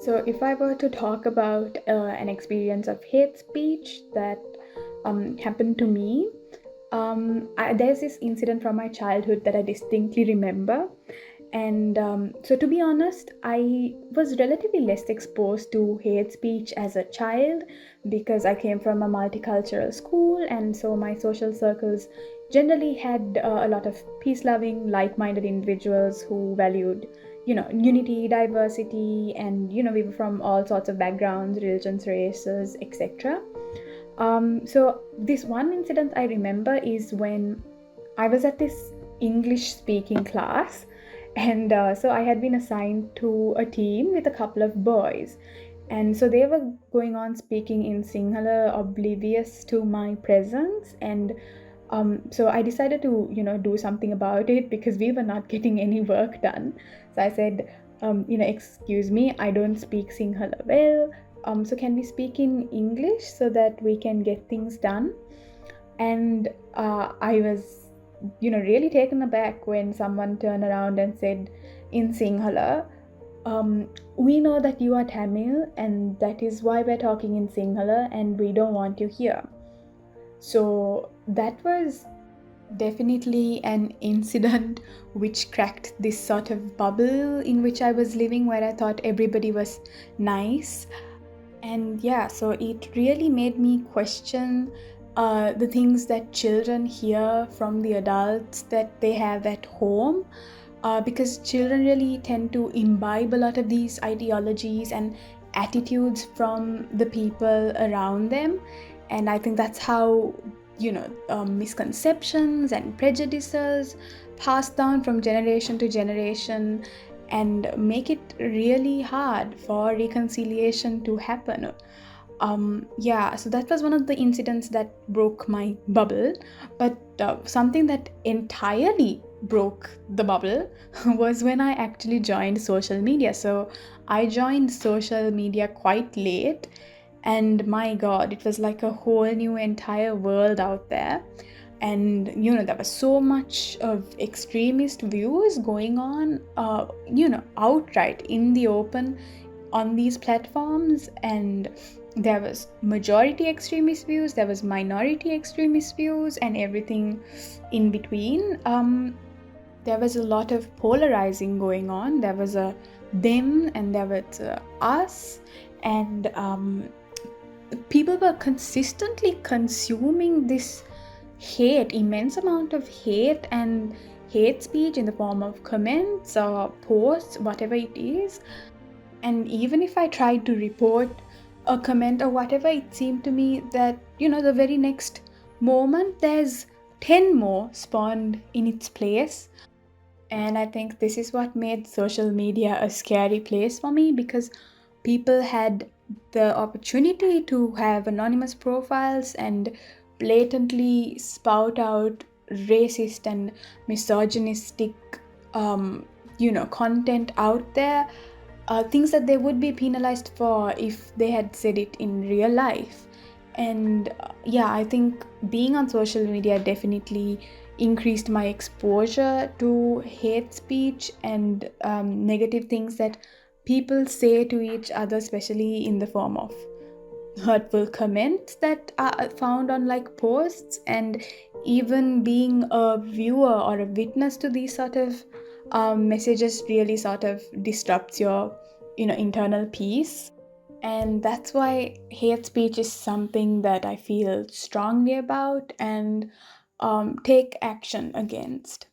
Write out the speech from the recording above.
So, if I were to talk about an experience of hate speech that happened to me, there's this incident from my childhood that I distinctly remember. And so, to be honest, I was relatively less exposed to hate speech as a child because I came from a multicultural school, and so my social circles generally had a lot of peace loving, like minded individuals who valued unity, diversity, and we were from all sorts of backgrounds, religions, races, etc. So this one incident I remember is when I was at this English speaking class, and so I had been assigned to a team with a couple of boys, and so they were going on speaking in Sinhala, oblivious to my presence. And so I decided to do something about it because we were not getting any work done. So I said, excuse me, I don't speak Sinhala well. So can we speak in English so that we can get things done? And I was really taken aback when someone turned around and said in Sinhala, we know that you are Tamil, and that is why we're talking in Sinhala, and we don't want you here. So that was definitely an incident which cracked this sort of bubble in which I was living, where I thought everybody was nice. And yeah, so it really made me question the things that children hear from the adults that they have at home, because children really tend to imbibe a lot of these ideologies and attitudes from the people around them. And I think that's how misconceptions and prejudices pass down from generation to generation and make it really hard for reconciliation to happen. Yeah, so that was one of the incidents that broke my bubble. But something that entirely broke the bubble was when I actually joined social media. So I joined social media quite late, and my god, it was like a whole new entire world out there. And there was so much of extremist views going on, outright in the open on these platforms. And there was majority extremist views, there was minority extremist views, and everything in between. There was a lot of polarizing going on. There was a them and there was us. And people were consistently consuming this immense amount of hate and hate speech in the form of comments or posts, whatever it is. And even if I tried to report a comment or whatever, it seemed to me that the very next moment there's 10 more spawned in its place. And I think this is what made social media a scary place for me, because people had the opportunity to have anonymous profiles and blatantly spout out racist and misogynistic content out there, things that they would be penalized for if they had said it in real life. And yeah, I think being on social media definitely increased my exposure to hate speech and negative things that people say to each other, especially in the form of hurtful comments that are found on like posts. And even being a viewer or a witness to these sort of messages really sort of disrupts your internal peace. And that's why hate speech is something that I feel strongly about and take action against.